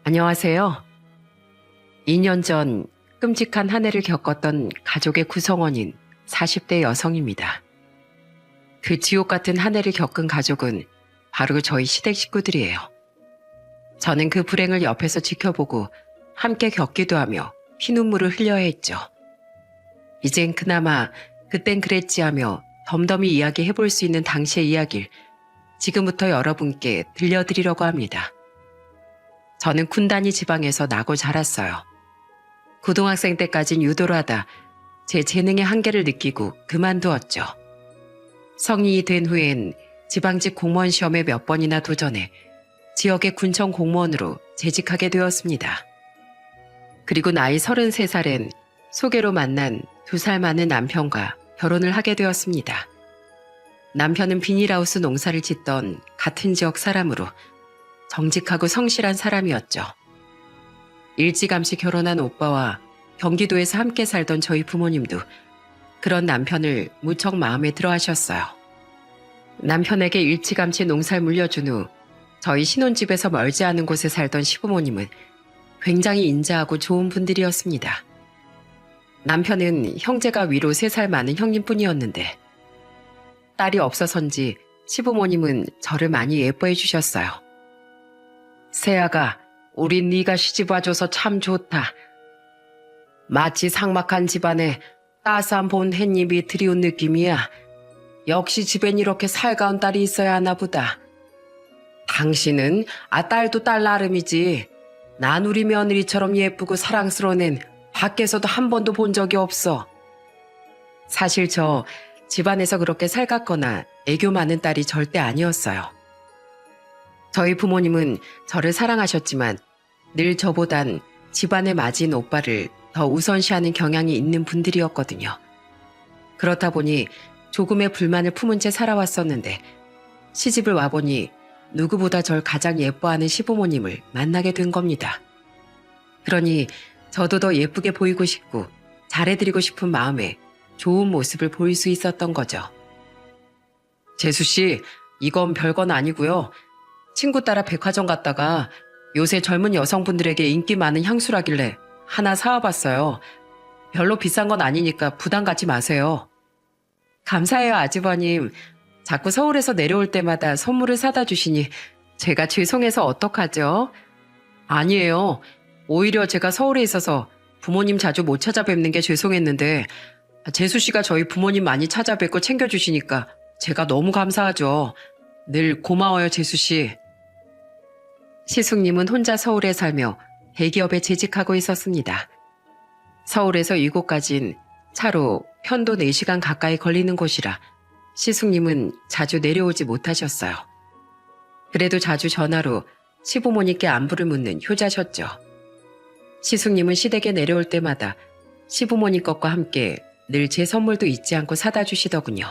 안녕하세요. 2년 전 끔찍한 한 해를 겪었던 가족의 구성원인 40대 여성입니다. 그 지옥 같은 한 해를 겪은 가족은 바로 저희 시댁 식구들이에요. 저는 그 불행을 옆에서 지켜보고 함께 겪기도 하며 피눈물을 흘려야 했죠. 이젠 그나마 그땐 그랬지 하며 덤덤히 이야기해볼 수 있는 당시의 이야기를 지금부터 여러분께 들려드리려고 합니다. 저는 군단위 지방에서 나고 자랐어요. 고등학생 때까진 유도를 하다 제 재능의 한계를 느끼고 그만두었죠. 성인이 된 후엔 지방직 공무원 시험에 몇 번이나 도전해 지역의 군청 공무원으로 재직하게 되었습니다. 그리고 나이 33살엔 소개로 만난 2살 많은 남편과 결혼을 하게 되었습니다. 남편은 비닐하우스 농사를 짓던 같은 지역 사람으로 정직하고 성실한 사람이었죠. 일찌감치 결혼한 오빠와 경기도에서 함께 살던 저희 부모님도 그런 남편을 무척 마음에 들어 하셨어요. 남편에게 일찌감치 농사를 물려준 후 저희 신혼집에서 멀지 않은 곳에 살던 시부모님은 굉장히 인자하고 좋은 분들이었습니다. 남편은 형제가 위로 3살 많은 형님뿐이었는데 딸이 없어서인지 시부모님은 저를 많이 예뻐해 주셨어요. 새아가 우린 네가 시집 와줘서 참 좋다. 마치 삭막한 집안에 따스한 본 햇님이 들이온 느낌이야. 역시 집엔 이렇게 살가운 딸이 있어야 하나 보다. 당신은 딸도 딸 나름이지. 난 우리 며느리처럼 예쁘고 사랑스러운 앤 밖에서도 한 번도 본 적이 없어. 사실 저 집안에서 그렇게 살갑거나 애교 많은 딸이 절대 아니었어요. 저희 부모님은 저를 사랑하셨지만 늘 저보단 집안에 맞은 오빠를 더 우선시하는 경향이 있는 분들이었거든요. 그렇다 보니 조금의 불만을 품은 채 살아왔었는데 시집을 와보니 누구보다 절 가장 예뻐하는 시부모님을 만나게 된 겁니다. 그러니 저도 더 예쁘게 보이고 싶고 잘해드리고 싶은 마음에 좋은 모습을 보일 수 있었던 거죠. 재수씨, 이건 별건 아니고요. 친구 따라 백화점 갔다가 요새 젊은 여성분들에게 인기 많은 향수라길래 하나 사와봤어요. 별로 비싼 건 아니니까 부담 갖지 마세요. 감사해요, 아주버님. 자꾸 서울에서 내려올 때마다 선물을 사다 주시니 제가 죄송해서 어떡하죠? 아니에요. 오히려 제가 서울에 있어서 부모님 자주 못 찾아뵙는 게 죄송했는데 재수 씨가 저희 부모님 많이 찾아뵙고 챙겨주시니까 제가 너무 감사하죠. 늘 고마워요, 재수 씨. 시숙님은 혼자 서울에 살며 대기업에 재직하고 있었습니다. 서울에서 이곳까진 차로 편도 4시간 가까이 걸리는 곳이라 시숙님은 자주 내려오지 못하셨어요. 그래도 자주 전화로 시부모님께 안부를 묻는 효자셨죠. 시숙님은 시댁에 내려올 때마다 시부모님 것과 함께 늘 제 선물도 잊지 않고 사다 주시더군요.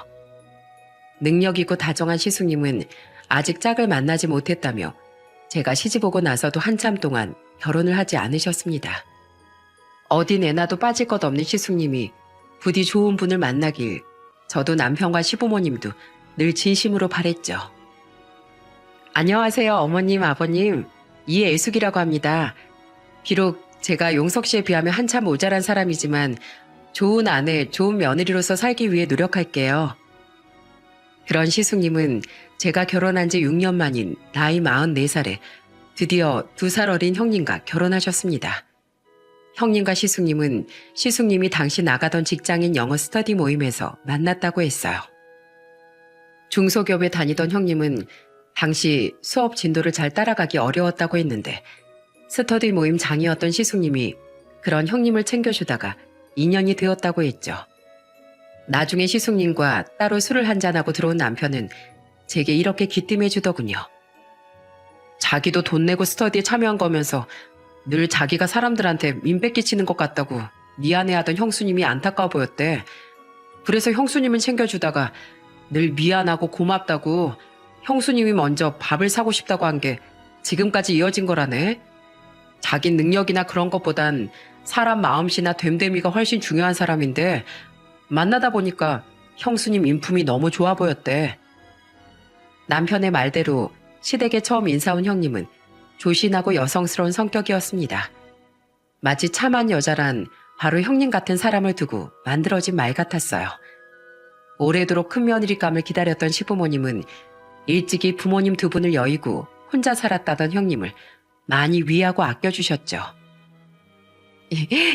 능력 있고 다정한 시숙님은 아직 짝을 만나지 못했다며 제가 시집 오고 나서도 한참 동안 결혼을 하지 않으셨습니다. 어디 내놔도 빠질 것 없는 시숙님이 부디 좋은 분을 만나길 저도 남편과 시부모님도 늘 진심으로 바랬죠. 안녕하세요, 어머님, 아버님. 이애숙이라고 합니다. 비록 제가 용석 씨에 비하면 한참 모자란 사람이지만 좋은 아내, 좋은 며느리로서 살기 위해 노력할게요. 그런 시숙님은 제가 결혼한 지 6년 만인 나이 44살에 드디어 2살 어린 형님과 결혼하셨습니다. 형님과 시숙님은 시숙님이 당시 나가던 직장인 영어 스터디 모임에서 만났다고 했어요. 중소기업에 다니던 형님은 당시 수업 진도를 잘 따라가기 어려웠다고 했는데 스터디 모임 장이었던 시숙님이 그런 형님을 챙겨주다가 인연이 되었다고 했죠. 나중에 시숙님과 따로 술을 한잔하고 들어온 남편은 제게 이렇게 귀띔해 주더군요. 자기도 돈 내고 스터디에 참여한 거면서 늘 자기가 사람들한테 민폐 끼치는 것 같다고 미안해하던 형수님이 안타까워 보였대. 그래서 형수님은 챙겨주다가 늘 미안하고 고맙다고 형수님이 먼저 밥을 사고 싶다고 한 게 지금까지 이어진 거라네. 자기 능력이나 그런 것보단 사람 마음씨나 됨됨이가 훨씬 중요한 사람인데 만나다 보니까 형수님 인품이 너무 좋아 보였대. 남편의 말대로 시댁에 처음 인사 온 형님은 조신하고 여성스러운 성격이었습니다. 마치 참한 여자란 바로 형님 같은 사람을 두고 만들어진 말 같았어요. 오래도록 큰며느리감을 기다렸던 시부모님은 일찍이 부모님 두 분을 여의고 혼자 살았다던 형님을 많이 위하고 아껴주셨죠.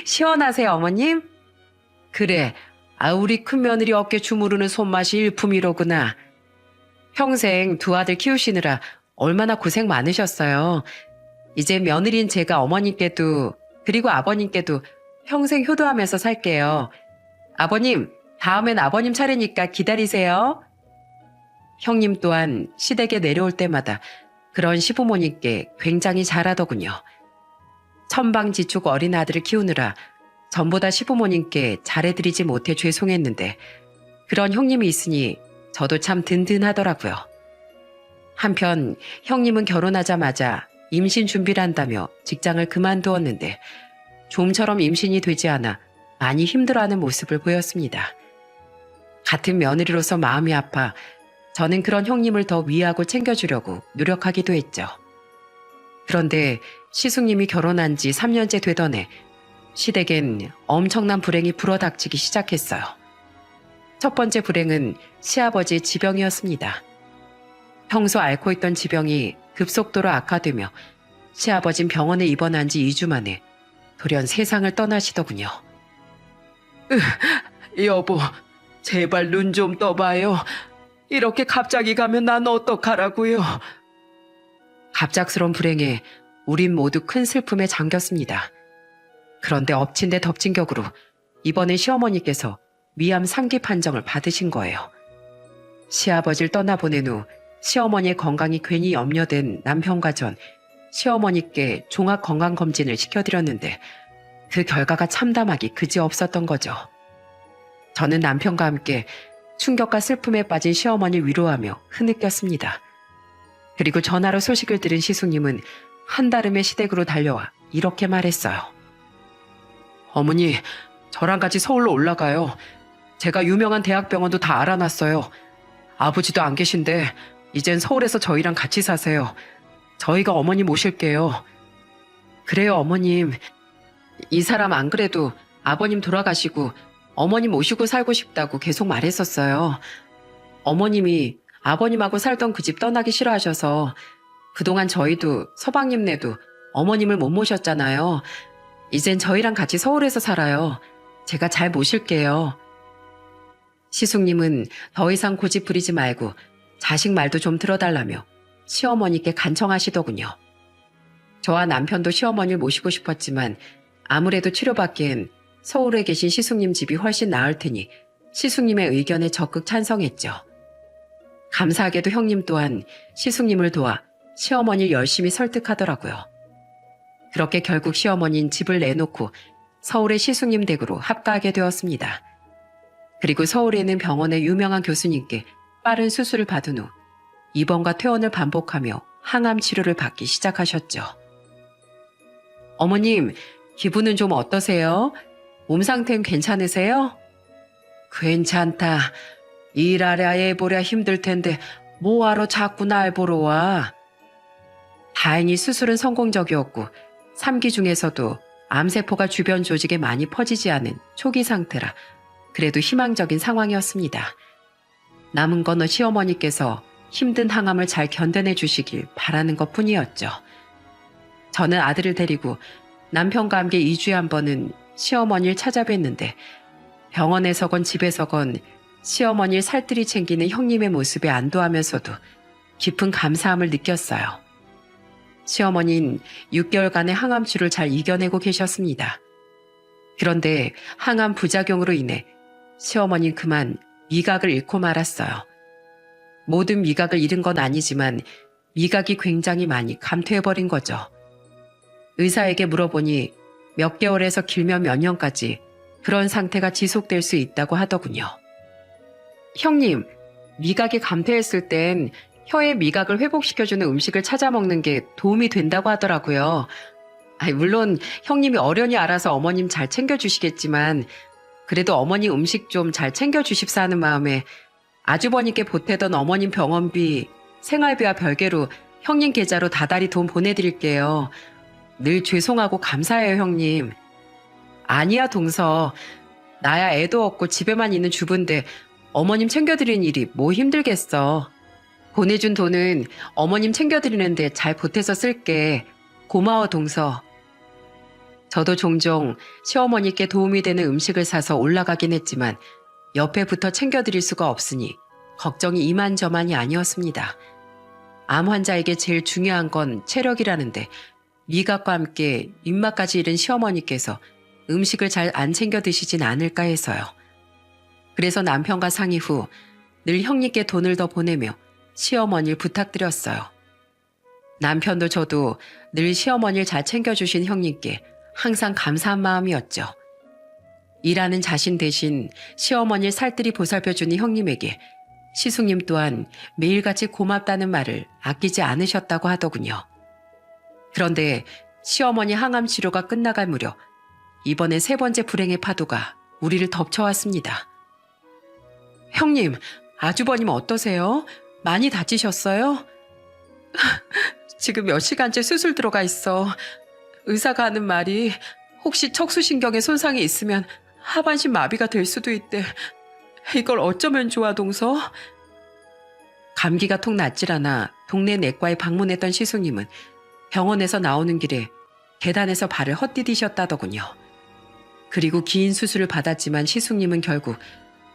시원하세요, 어머님? 그래, 우리 큰며느리 어깨 주무르는 손맛이 일품이로구나. 평생 두 아들 키우시느라 얼마나 고생 많으셨어요. 이제 며느리인 제가 어머님께도 그리고 아버님께도 평생 효도하면서 살게요. 아버님, 다음엔 아버님 차례니까 기다리세요. 형님 또한 시댁에 내려올 때마다 그런 시부모님께 굉장히 잘하더군요. 천방지축 어린 아들을 키우느라 전보다 시부모님께 잘해드리지 못해 죄송했는데 그런 형님이 있으니 저도 참 든든하더라고요. 한편 형님은 결혼하자마자 임신 준비를 한다며 직장을 그만두었는데 좀처럼 임신이 되지 않아 많이 힘들어하는 모습을 보였습니다. 같은 며느리로서 마음이 아파 저는 그런 형님을 더 위하고 챙겨주려고 노력하기도 했죠. 그런데 시숙님이 결혼한 지 3년째 되던 해 시댁엔 엄청난 불행이 불어닥치기 시작했어요. 첫 번째 불행은 시아버지의 지병이었습니다. 평소 앓고 있던 지병이 급속도로 악화되며 시아버진 병원에 입원한 지 2주 만에 돌연 세상을 떠나시더군요. 여보, 제발 눈 좀 떠봐요. 이렇게 갑자기 가면 난 어떡하라고요. 갑작스러운 불행에 우린 모두 큰 슬픔에 잠겼습니다. 그런데 엎친 데 덮친 격으로 이번에 시어머니께서 위암 3기 판정을 받으신 거예요. 시아버지를 떠나보낸 후 시어머니의 건강이 괜히 염려된 남편과 전 시어머니께 종합건강검진을 시켜드렸는데 그 결과가 참담하기 그지없었던 거죠. 저는 남편과 함께 충격과 슬픔에 빠진 시어머니를 위로하며 흐느꼈습니다. 그리고 전화로 소식을 들은 시숙님은 한달음에 시댁으로 달려와 이렇게 말했어요. 어머니, 저랑 같이 서울로 올라가요. 제가 유명한 대학병원도 다 알아놨어요. 아버지도 안 계신데 이젠 서울에서 저희랑 같이 사세요. 저희가 어머니 모실게요. 그래요, 어머님. 이 사람 안 그래도 아버님 돌아가시고 어머니 모시고 살고 싶다고 계속 말했었어요. 어머님이 아버님하고 살던 그 집 떠나기 싫어하셔서 그동안 저희도 서방님네도 어머님을 못 모셨잖아요. 이젠 저희랑 같이 서울에서 살아요. 제가 잘 모실게요. 시숙님은 더 이상 고집 부리지 말고 자식 말도 좀 들어달라며 시어머니께 간청하시더군요. 저와 남편도 시어머니를 모시고 싶었지만 아무래도 치료받기엔 서울에 계신 시숙님 집이 훨씬 나을 테니 시숙님의 의견에 적극 찬성했죠. 감사하게도 형님 또한 시숙님을 도와 시어머니를 열심히 설득하더라고요. 그렇게 결국 시어머니는 집을 내놓고 서울의 시숙님 댁으로 합가하게 되었습니다. 그리고 서울에 있는 병원의 유명한 교수님께 빠른 수술을 받은 후 입원과 퇴원을 반복하며 항암 치료를 받기 시작하셨죠. 어머님, 기분은 좀 어떠세요? 몸 상태는 괜찮으세요? 괜찮다. 일하랴 애보랴 힘들 텐데 뭐하러 자꾸 날 보러 와. 다행히 수술은 성공적이었고 3기 중에서도 암세포가 주변 조직에 많이 퍼지지 않은 초기 상태라 그래도 희망적인 상황이었습니다. 남은 건 시어머니께서 힘든 항암을 잘 견뎌내 주시길 바라는 것뿐이었죠. 저는 아들을 데리고 남편과 함께 2주에 한 번은 시어머니를 찾아뵀는데 병원에서건 집에서건 시어머니를 살뜰히 챙기는 형님의 모습에 안도하면서도 깊은 감사함을 느꼈어요. 시어머니는 6개월간의 항암치료를 잘 이겨내고 계셨습니다. 그런데 항암 부작용으로 인해 시어머니는 그만 미각을 잃고 말았어요. 모든 미각을 잃은 건 아니지만 미각이 굉장히 많이 감퇴해버린 거죠. 의사에게 물어보니 몇 개월에서 길면 몇 년까지 그런 상태가 지속될 수 있다고 하더군요. 형님, 미각이 감퇴했을 땐 혀의 미각을 회복시켜주는 음식을 찾아 먹는 게 도움이 된다고 하더라고요. 물론 형님이 어련히 알아서 어머님 잘 챙겨주시겠지만 그래도 어머니 음식 좀 잘 챙겨주십사 하는 마음에 아주버님께 보태던 어머님 병원비, 생활비와 별개로 형님 계좌로 다달이 돈 보내드릴게요. 늘 죄송하고 감사해요, 형님. 아니야, 동서. 나야 애도 없고 집에만 있는 주부인데 어머님 챙겨드리는 일이 뭐 힘들겠어. 보내준 돈은 어머님 챙겨드리는데 잘 보태서 쓸게. 고마워, 동서. 저도 종종 시어머니께 도움이 되는 음식을 사서 올라가긴 했지만 옆에 붙어 챙겨드릴 수가 없으니 걱정이 이만저만이 아니었습니다. 암 환자에게 제일 중요한 건 체력이라는데 미각과 함께 입맛까지 잃은 시어머니께서 음식을 잘 안 챙겨 드시진 않을까 해서요. 그래서 남편과 상의 후 늘 형님께 돈을 더 보내며 시어머니를 부탁드렸어요. 남편도 저도 늘 시어머니를 잘 챙겨주신 형님께 항상 감사한 마음이었죠. 일하는 자신 대신 시어머니를 살뜰히 보살펴주는 형님에게 시숙님 또한 매일같이 고맙다는 말을 아끼지 않으셨다고 하더군요. 그런데 시어머니 항암 치료가 끝나갈 무렵 이번에 세 번째 불행의 파도가 우리를 덮쳐왔습니다. 형님, 아주버님 어떠세요? 많이 다치셨어요? 지금 몇 시간째 수술 들어가 있어. 의사가 하는 말이 혹시 척수신경에 손상이 있으면 하반신 마비가 될 수도 있대. 이걸 어쩌면 좋아, 동서? 감기가 통 낫질 않아 동네 내과에 방문했던 시숙님은 병원에서 나오는 길에 계단에서 발을 헛디디셨다더군요. 그리고 긴 수술을 받았지만 시숙님은 결국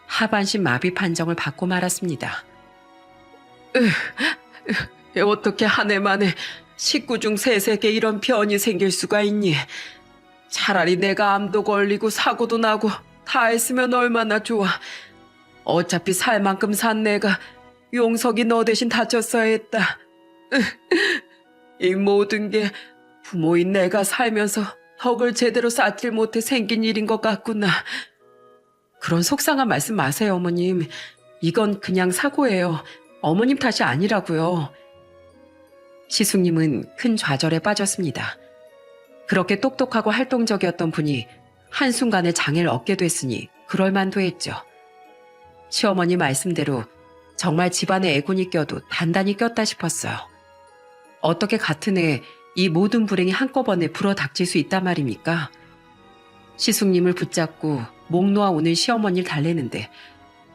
하반신 마비 판정을 받고 말았습니다. 어떻게 한 해 만에 식구 중 셋에게 이런 병이 생길 수가 있니? 차라리 내가 암도 걸리고 사고도 나고 다 했으면 얼마나 좋아. 어차피 살 만큼 산 내가 용석이 너 대신 다쳤어야 했다. 이 모든 게 부모인 내가 살면서 덕을 제대로 쌓질 못해 생긴 일인 것 같구나. 그런 속상한 말씀 마세요, 어머님. 이건 그냥 사고예요. 어머님 탓이 아니라고요. 시숙님은 큰 좌절에 빠졌습니다. 그렇게 똑똑하고 활동적이었던 분이 한순간에 장애를 얻게 됐으니 그럴만도 했죠. 시어머니 말씀대로 정말 집안에 애군이 껴도 단단히 꼈다 싶었어요. 어떻게 같은 해 이 모든 불행이 한꺼번에 불어닥칠 수 있단 말입니까? 시숙님을 붙잡고 목 놓아 오는 시어머니를 달래는데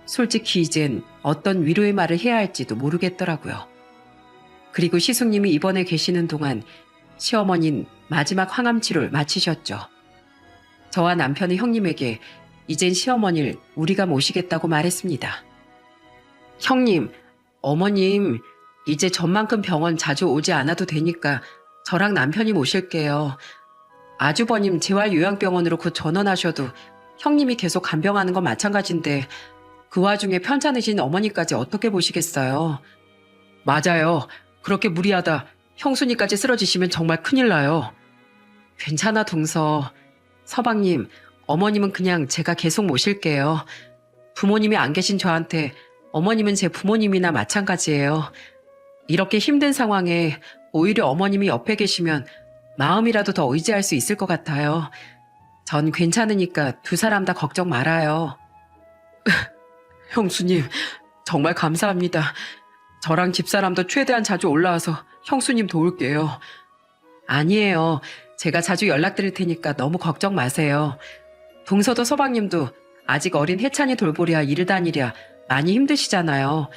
솔직히 이젠 어떤 위로의 말을 해야 할지도 모르겠더라고요. 그리고 시숙님이 입원해 계시는 동안 시어머니는 마지막 항암치료를 마치셨죠. 저와 남편의 형님에게 이젠 시어머니를 우리가 모시겠다고 말했습니다. 형님, 어머님 이제 전만큼 병원 자주 오지 않아도 되니까 저랑 남편이 모실게요. 아주버님 재활요양병원으로 곧 전원하셔도 형님이 계속 간병하는 건 마찬가지인데 그 와중에 편찮으신 어머니까지 어떻게 보시겠어요? 맞아요. 그렇게 무리하다 형수님까지 쓰러지시면 정말 큰일 나요. 괜찮아, 동서. 서방님, 어머님은 그냥 제가 계속 모실게요. 부모님이 안 계신 저한테 어머님은 제 부모님이나 마찬가지예요. 이렇게 힘든 상황에 오히려 어머님이 옆에 계시면 마음이라도 더 의지할 수 있을 것 같아요. 전 괜찮으니까 두 사람 다 걱정 말아요. 형수님, 정말 감사합니다. 저랑 집사람도 최대한 자주 올라와서 형수님 도울게요. 아니에요. 제가 자주 연락드릴 테니까 너무 걱정 마세요. 동서도 서방님도 아직 어린 혜찬이 돌보랴 일을 다니랴 많이 힘드시잖아요.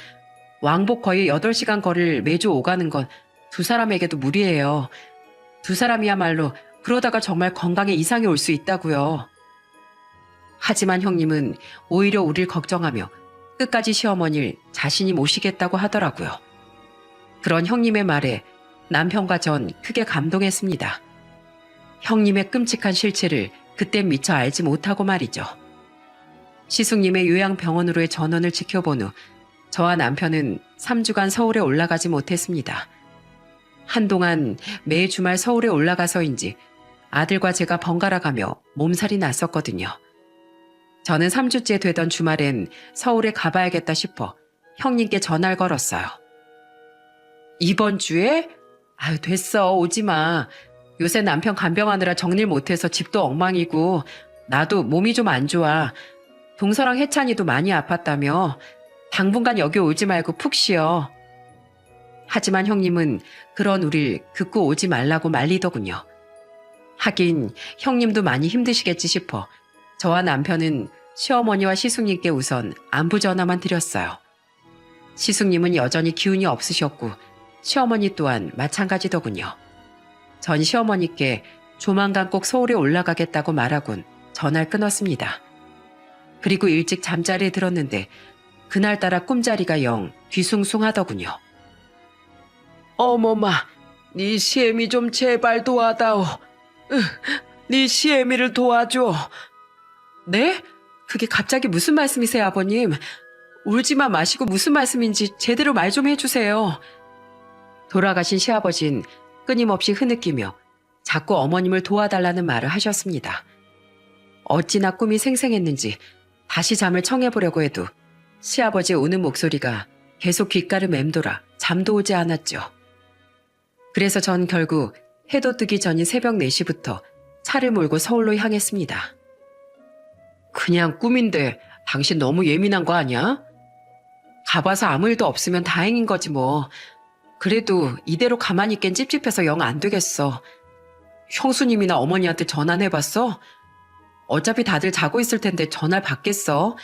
왕복 거의 8시간 거리를 매주 오가는 건 두 사람에게도 무리예요. 두 사람이야말로 그러다가 정말 건강에 이상이 올 수 있다고요. 하지만 형님은 오히려 우릴 걱정하며 끝까지 시어머니를 자신이 모시겠다고 하더라고요. 그런 형님의 말에 남편과 전 크게 감동했습니다. 형님의 끔찍한 실체를 그땐 미처 알지 못하고 말이죠. 시숙님의 요양병원으로의 전원을 지켜본 후 저와 남편은 3주간 서울에 올라가지 못했습니다. 한동안 매 주말 서울에 올라가서인지 아들과 제가 번갈아 가며 몸살이 났었거든요. 저는 3주째 되던 주말엔 서울에 가봐야겠다 싶어 형님께 전화를 걸었어요. 이번 주에? 아유, 됐어. 오지 마. 요새 남편 간병하느라 정리를 못해서 집도 엉망이고 나도 몸이 좀 안 좋아. 동서랑 혜찬이도 많이 아팠다며. 당분간 여기 오지 말고 푹 쉬어. 하지만 형님은 그런 우릴 듣고 오지 말라고 말리더군요. 하긴 형님도 많이 힘드시겠지 싶어 저와 남편은 시어머니와 시숙님께 우선 안부 전화만 드렸어요. 시숙님은 여전히 기운이 없으셨고 시어머니 또한 마찬가지더군요. 전 시어머니께 조만간 꼭 서울에 올라가겠다고 말하곤 전화를 끊었습니다. 그리고 일찍 잠자리에 들었는데 그날따라 꿈자리가 영 뒤숭숭하더군요. 어머마, 네 시애미 좀 제발 도와다오. 네 시애미를 도와줘. 네? 그게 갑자기 무슨 말씀이세요, 아버님? 울지만 마시고 무슨 말씀인지 제대로 말 좀 해주세요. 돌아가신 시아버진 끊임없이 흐느끼며 자꾸 어머님을 도와달라는 말을 하셨습니다. 어찌나 꿈이 생생했는지 다시 잠을 청해보려고 해도 시아버지의 우는 목소리가 계속 귓가를 맴돌아 잠도 오지 않았죠. 그래서 전 결국 해도 뜨기 전인 새벽 4시부터 차를 몰고 서울로 향했습니다. 그냥 꿈인데 당신 너무 예민한 거 아니야? 가봐서 아무 일도 없으면 다행인 거지 뭐. 그래도 이대로 가만히 있긴 찝찝해서 영 안 되겠어. 형수님이나 어머니한테 전화는 해봤어? 어차피 다들 자고 있을 텐데 전화를 받겠어.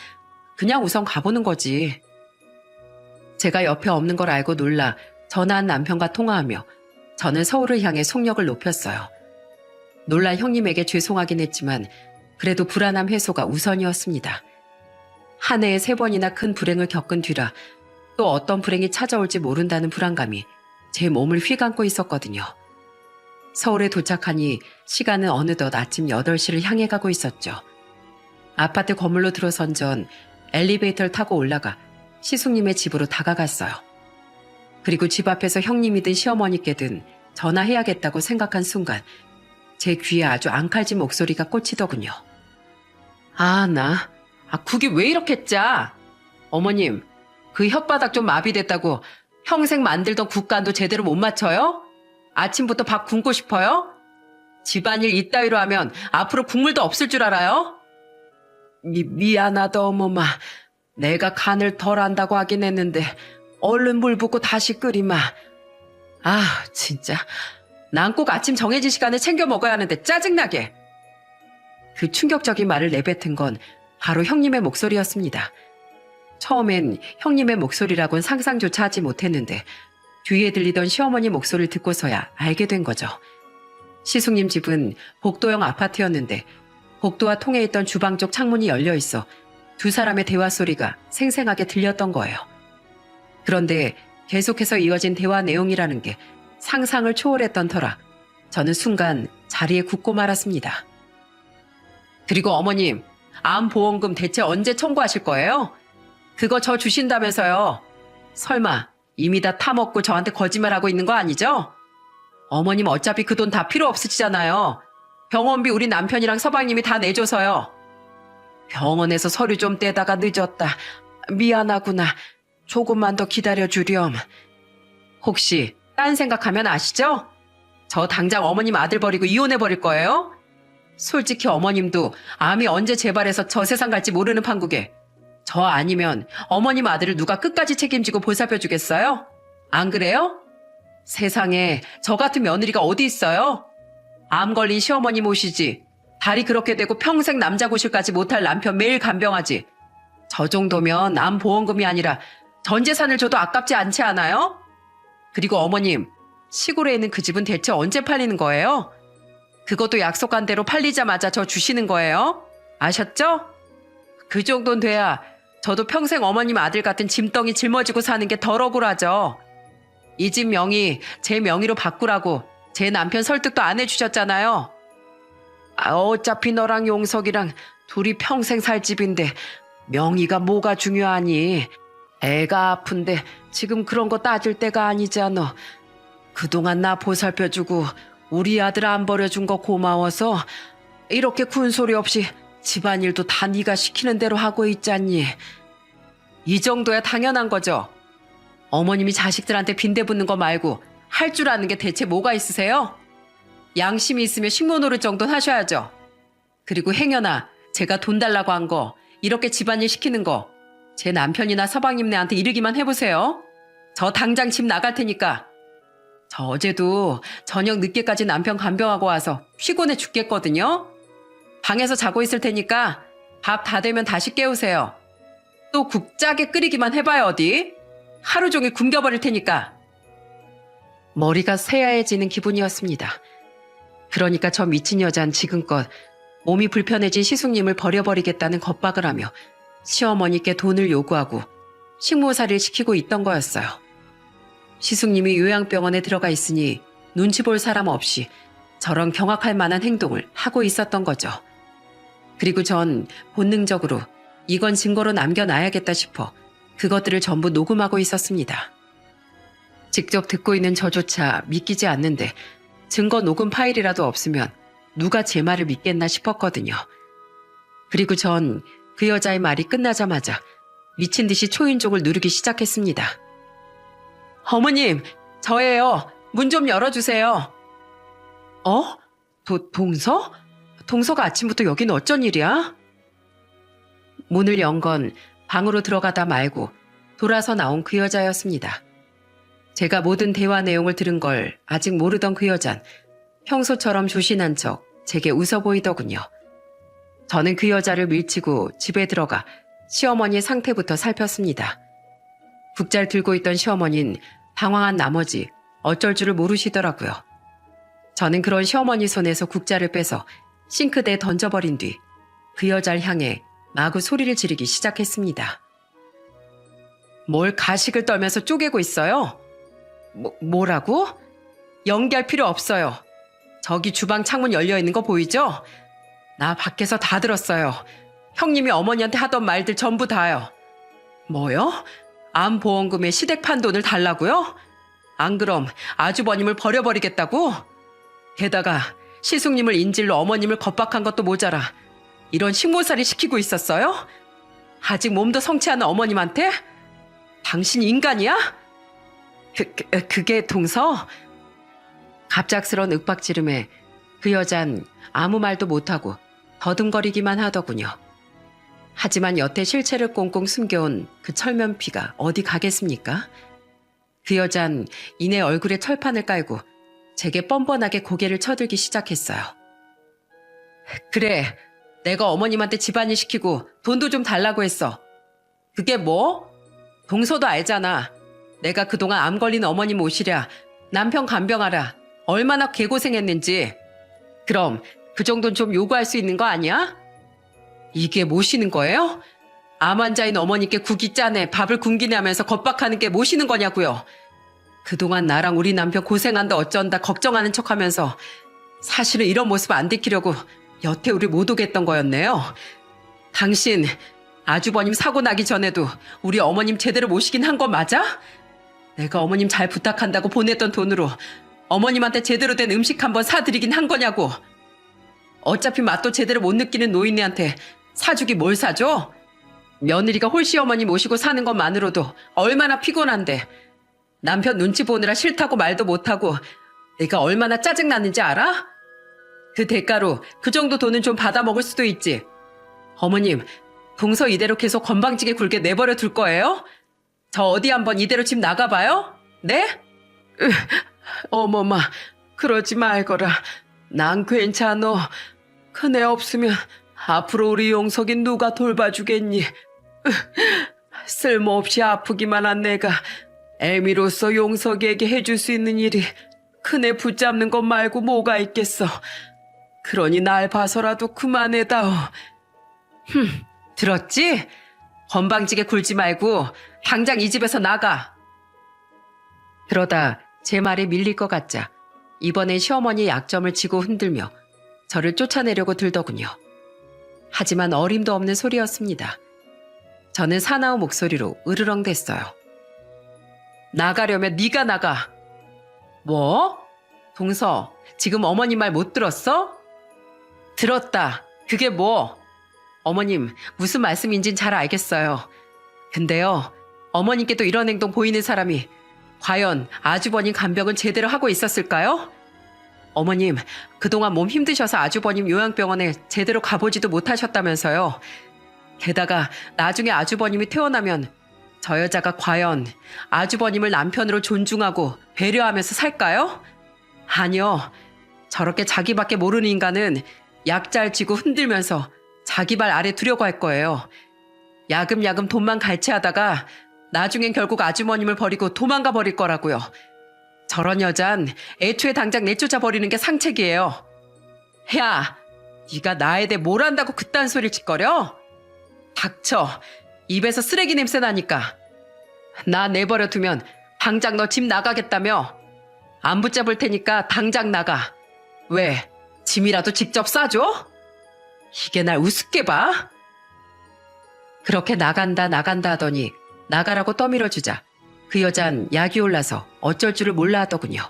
그냥 우선 가보는 거지. 제가 옆에 없는 걸 알고 놀라 전화한 남편과 통화하며 저는 서울을 향해 속력을 높였어요. 놀란 형님에게 죄송하긴 했지만 그래도 불안함 해소가 우선이었습니다. 한 해에 3번이나 큰 불행을 겪은 뒤라 또 어떤 불행이 찾아올지 모른다는 불안감이 제 몸을 휘감고 있었거든요. 서울에 도착하니 시간은 어느덧 아침 8시를 향해 가고 있었죠. 아파트 건물로 들어선 전 엘리베이터를 타고 올라가 시숙님의 집으로 다가갔어요. 그리고 집 앞에서 형님이든 시어머니께든 전화해야겠다고 생각한 순간 제 귀에 아주 앙칼진 목소리가 꽂히더군요. 국이 왜 이렇게 짜? 어머님, 그 혓바닥 좀 마비됐다고 평생 만들던 국간도 제대로 못 맞춰요? 아침부터 밥 굶고 싶어요? 집안일 이따위로 하면 앞으로 국물도 없을 줄 알아요? 미안하다 어머마. 내가 간을 덜 한다고 하긴 했는데 얼른 물 붓고 다시 끓이마. 진짜. 난 꼭 아침 정해진 시간에 챙겨 먹어야 하는데 짜증나게. 그 충격적인 말을 내뱉은 건 바로 형님의 목소리였습니다. 처음엔 형님의 목소리라곤 상상조차 하지 못했는데 뒤에 들리던 시어머니 목소리를 듣고서야 알게 된 거죠. 시숙님 집은 복도형 아파트였는데 복도와 통해 있던 주방 쪽 창문이 열려 있어 두 사람의 대화 소리가 생생하게 들렸던 거예요. 그런데 계속해서 이어진 대화 내용이라는 게 상상을 초월했던 터라 저는 순간 자리에 굳고 말았습니다. 그리고 어머님, 암보험금 대체 언제 청구하실 거예요? 그거 저 주신다면서요. 설마 이미 다 타먹고 저한테 거짓말하고 있는 거 아니죠? 어머님 어차피 그 돈 다 필요 없으시잖아요. 병원비 우리 남편이랑 서방님이 다 내줘서요. 병원에서 서류 좀 떼다가 늦었다. 미안하구나. 조금만 더 기다려주렴. 혹시 딴 생각하면 아시죠? 저 당장 어머님 아들 버리고 이혼해버릴 거예요? 솔직히 어머님도 암이 언제 재발해서 저 세상 갈지 모르는 판국에 저 아니면 어머님 아들을 누가 끝까지 책임지고 보살펴 주겠어요? 안 그래요? 세상에 저 같은 며느리가 어디 있어요? 암 걸린 시어머니 모시지. 다리 그렇게 되고 평생 남자 고실까지 못할 남편 매일 간병하지. 저 정도면 암 보험금이 아니라 전 재산을 줘도 아깝지 않지 않아요? 그리고 어머님, 시골에 있는 그 집은 대체 언제 팔리는 거예요? 그것도 약속한 대로 팔리자마자 저 주시는 거예요? 아셨죠? 그 정도는 돼야 저도 평생 어머님 아들 같은 짐덩이 짊어지고 사는 게 덜 억울하죠. 이 집 명의 제 명의로 바꾸라고 제 남편 설득도 안 해주셨잖아요. 어차피 너랑 용석이랑 둘이 평생 살 집인데 명의가 뭐가 중요하니. 애가 아픈데 지금 그런 거 따질 때가 아니잖아. 그동안 나 보살펴주고 우리 아들 안 버려준 거 고마워서 이렇게 군소리 없이 집안일도 다 네가 시키는 대로 하고 있잖니. 이 정도야 당연한 거죠. 어머님이 자식들한테 빈대붙는 거 말고 할 줄 아는 게 대체 뭐가 있으세요? 양심이 있으면 식모 노릇 정도는 하셔야죠. 그리고 행여나 제가 돈 달라고 한 거, 이렇게 집안일 시키는 거 제 남편이나 서방님네한테 이르기만 해보세요. 저 당장 집 나갈 테니까. 저 어제도 저녁 늦게까지 남편 간병하고 와서 피곤해 죽겠거든요. 방에서 자고 있을 테니까 밥 다 되면 다시 깨우세요. 또 국 짜게 끓이기만 해봐요 어디. 하루 종일 굶겨버릴 테니까. 머리가 새하얘지는 기분이었습니다. 그러니까 저 미친 여잔 지금껏 몸이 불편해진 시숙님을 버려버리겠다는 겁박을 하며 시어머니께 돈을 요구하고 식모살이를 시키고 있던 거였어요. 시숙님이 요양병원에 들어가 있으니 눈치 볼 사람 없이 저런 경악할 만한 행동을 하고 있었던 거죠. 그리고 전 본능적으로 이건 증거로 남겨놔야겠다 싶어 그것들을 전부 녹음하고 있었습니다. 직접 듣고 있는 저조차 믿기지 않는데 증거 녹음 파일이라도 없으면 누가 제 말을 믿겠나 싶었거든요. 그리고 전 그 여자의 말이 끝나자마자 미친 듯이 초인종을 누르기 시작했습니다. 어머님, 저예요. 문 좀 열어주세요. 동서? 동서가 아침부터 여기는 어쩐 일이야? 문을 연 건 방으로 들어가다 말고 돌아서 나온 그 여자였습니다. 제가 모든 대화 내용을 들은 걸 아직 모르던 그 여잔 평소처럼 조신한 척 제게 웃어 보이더군요. 저는 그 여자를 밀치고 집에 들어가 시어머니의 상태부터 살폈습니다. 국자를 들고 있던 시어머니는 당황한 나머지 어쩔 줄을 모르시더라고요. 저는 그런 시어머니 손에서 국자를 빼서 싱크대에 던져버린 뒤 그 여자를 향해 마구 소리를 지르기 시작했습니다. 뭘 가식을 떨면서 쪼개고 있어요? 뭐라고? 연기할 필요 없어요. 저기 주방 창문 열려있는 거 보이죠? 나 밖에서 다 들었어요. 형님이 어머니한테 하던 말들 전부 다요. 뭐요? 암보험금에 시댁 판 돈을 달라고요? 안 그럼 아주버님을 버려버리겠다고? 게다가 시숙님을 인질로 어머님을 겁박한 것도 모자라 이런 식모살이 시키고 있었어요? 아직 몸도 성취하는 어머님한테? 당신 인간이야? 그게 동서? 갑작스런 윽박지름에 그 여잔 아무 말도 못하고 더듬거리기만 하더군요. 하지만 여태 실체를 꽁꽁 숨겨온 그 철면피가 어디 가겠습니까? 그 여잔 이내 얼굴에 철판을 깔고 제게 뻔뻔하게 고개를 쳐들기 시작했어요. 그래, 내가 어머님한테 집안일 시키고 돈도 좀 달라고 했어. 그게 뭐? 동서도 알잖아. 내가 그동안 암 걸린 어머님 모시랴, 남편 간병하라 얼마나 개고생했는지. 그럼 그 정도는 좀 요구할 수 있는 거 아니야? 이게 모시는 거예요? 암 환자인 어머니께 국이 짜네 밥을 굶기네 하면서 겁박하는 게 모시는 거냐고요. 그동안 나랑 우리 남편 고생한다 어쩐다 걱정하는 척하면서 사실은 이런 모습 안 들키려고 여태 우리 못 오겠던 거였네요. 당신 아주버님 사고 나기 전에도 우리 어머님 제대로 모시긴 한 거 맞아? 내가 어머님 잘 부탁한다고 보냈던 돈으로 어머님한테 제대로 된 음식 한번 사드리긴 한 거냐고. 어차피 맛도 제대로 못 느끼는 노인네한테 사주기 뭘 사줘? 며느리가 홀씨 어머니 모시고 사는 것만으로도 얼마나 피곤한데 남편 눈치 보느라 싫다고 말도 못하고 내가 얼마나 짜증났는지 알아? 그 대가로 그 정도 돈은 좀 받아먹을 수도 있지. 어머님, 동서 이대로 계속 건방지게 굴게 내버려 둘 거예요? 저 어디 한번 이대로 집 나가봐요? 네? 어머마, 그러지 말거라. 난 괜찮어. 큰애 없으면 앞으로 우리 용석이 누가 돌봐주겠니? 쓸모없이 아프기만 한 내가 애미로서 용석이에게 해줄 수 있는 일이 큰애 붙잡는 것 말고 뭐가 있겠어. 그러니 날 봐서라도 그만해다오. 들었지? 건방지게 굴지 말고 당장 이 집에서 나가. 그러다 제 말에 밀릴 것 같자 이번엔 시어머니의 약점을 쥐고 흔들며 저를 쫓아내려고 들더군요. 하지만 어림도 없는 소리였습니다. 저는 사나운 목소리로 으르렁댔어요. 나가려면 네가 나가. 뭐? 동서, 지금 어머님 말 못 들었어? 들었다. 그게 뭐? 어머님, 무슨 말씀인진 잘 알겠어요. 근데요, 어머님께도 이런 행동 보이는 사람이 과연 아주버님 간병은 제대로 하고 있었을까요? 어머님, 그동안 몸 힘드셔서 아주버님 요양병원에 제대로 가보지도 못하셨다면서요. 게다가 나중에 아주버님이 퇴원하면 저 여자가 과연 아주버님을 남편으로 존중하고 배려하면서 살까요? 아니요. 저렇게 자기밖에 모르는 인간은 약잘 쥐고 흔들면서 자기 발 아래 두려고 할 거예요. 야금야금 돈만 갈취하다가 나중엔 결국 아주머님을 버리고 도망가 버릴 거라고요. 저런 여잔 애초에 당장 내쫓아 버리는 게 상책이에요. 야, 네가 나에 대해 뭘 안다고 그딴 소리를 짓거려? 닥쳐. 입에서 쓰레기 냄새 나니까. 나 내버려 두면 당장 너 집 나가겠다며. 안 붙잡을 테니까 당장 나가. 왜? 짐이라도 직접 싸줘? 이게 날 우습게 봐? 그렇게 나간다 하더니 나가라고 떠밀어주자 그 여잔 약이 올라서 어쩔 줄을 몰라 하더군요.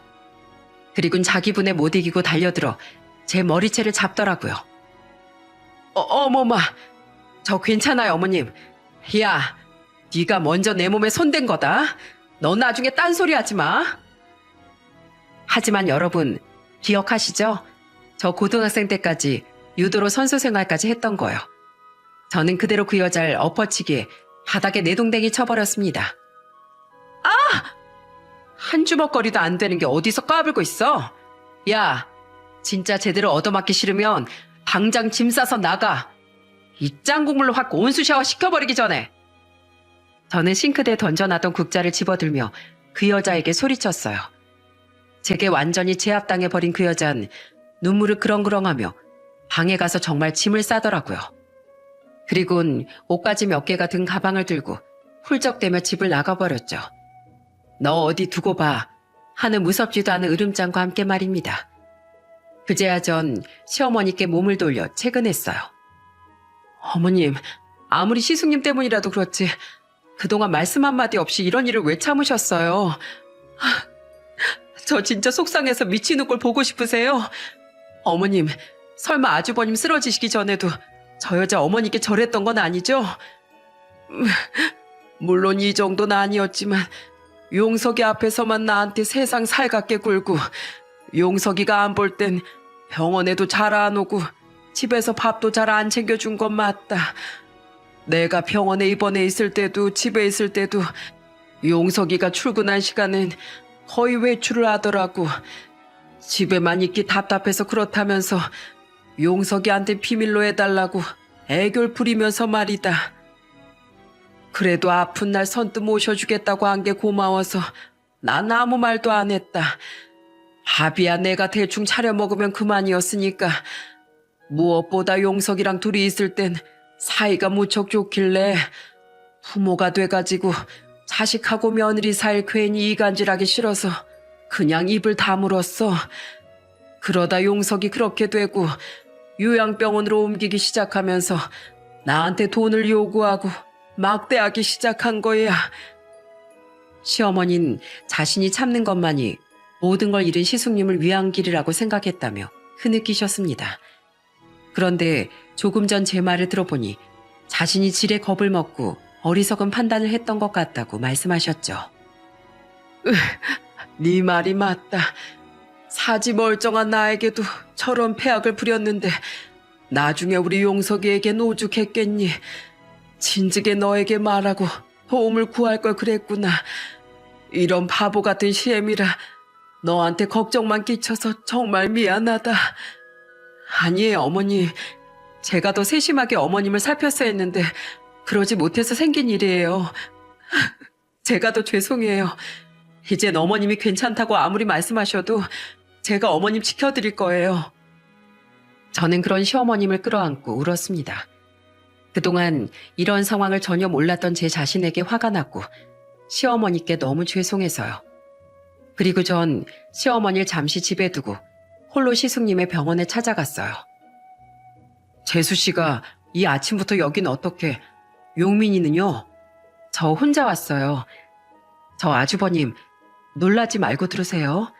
그리곤 자기 분에 못 이기고 달려들어 제 머리채를 잡더라고요. 어머마, 저 괜찮아요 어머님. 야, 네가 먼저 내 몸에 손댄 거다. 너 나중에 딴소리 하지 마. 하지만 여러분 기억하시죠? 저 고등학생 때까지 유도로 선수 생활까지 했던 거요. 저는 그대로 그 여자를 엎어치기에 바닥에 내동댕이 쳐버렸습니다. 아! 한 주먹거리도 안 되는 게 어디서 까불고 있어? 야, 진짜 제대로 얻어맞기 싫으면 당장 짐 싸서 나가. 이 짱국물로 확 온수 샤워 시켜버리기 전에. 저는 싱크대에 던져놨던 국자를 집어들며 그 여자에게 소리쳤어요. 제게 완전히 제압당해버린 그 여잔 눈물을 그렁그렁하며 방에 가서 정말 짐을 싸더라고요. 그리곤 옷가지 몇 개가 든 가방을 들고 훌쩍대며 집을 나가버렸죠. 너 어디 두고 봐 하는 무섭지도 않은 으름장과 함께 말입니다. 그제야 전 시어머니께 몸을 돌려 퇴근했어요. 어머님, 아무리 시숙님 때문이라도 그렇지 그동안 말씀 한마디 없이 이런 일을 왜 참으셨어요? 저 진짜 속상해서 미치는 꼴 보고 싶으세요? 어머님, 설마 아주버님 쓰러지시기 전에도 저 여자 어머니께 절했던 건 아니죠? 물론 이 정도는 아니었지만 용석이 앞에서만 나한테 세상 살갑게 굴고 용석이가 안 볼 땐 병원에도 잘 안 오고 집에서 밥도 잘 안 챙겨준 건 맞다. 내가 병원에 입원해 있을 때도 집에 있을 때도 용석이가 출근한 시간엔 거의 외출을 하더라고. 집에만 있기 답답해서 그렇다면서 용석이한테 비밀로 해달라고 애교를 부리면서 말이다. 그래도 아픈 날 선뜻 모셔주겠다고 한 게 고마워서 난 아무 말도 안 했다. 밥이야 내가 대충 차려 먹으면 그만이었으니까. 무엇보다 용석이랑 둘이 있을 땐 사이가 무척 좋길래 부모가 돼가지고 자식하고 며느리 사이를 괜히 이간질하기 싫어서 그냥 입을 다물었어. 그러다 용석이 그렇게 되고 요양병원으로 옮기기 시작하면서 나한테 돈을 요구하고 막대하기 시작한 거야. 시어머니는 자신이 참는 것만이 모든 걸 잃은 시숙님을 위한 길이라고 생각했다며 흐느끼셨습니다. 그런데 조금 전 제 말을 들어보니 자신이 질에 겁을 먹고 어리석은 판단을 했던 것 같다고 말씀하셨죠. 네 말이 맞다. 사지 멀쩡한 나에게도 저런 폐악을 부렸는데 나중에 우리 용석이에겐 오죽했겠니. 진즉에 너에게 말하고 도움을 구할 걸 그랬구나. 이런 바보 같은 시애미라 너한테 걱정만 끼쳐서 정말 미안하다. 아니에요 어머니. 제가 더 세심하게 어머님을 살폈어야 했는데 그러지 못해서 생긴 일이에요. 제가 더 죄송해요. 이젠 어머님이 괜찮다고 아무리 말씀하셔도 제가 어머님 지켜드릴 거예요. 저는 그런 시어머님을 끌어안고 울었습니다. 그동안 이런 상황을 전혀 몰랐던 제 자신에게 화가 났고 시어머니께 너무 죄송해서요. 그리고 전 시어머니를 잠시 집에 두고 홀로 시숙님의 병원에 찾아갔어요. 재수 씨가 이 아침부터 여긴 어떻게? 용민이는요? 저 혼자 왔어요. 저 아주버님 놀라지 말고 들으세요.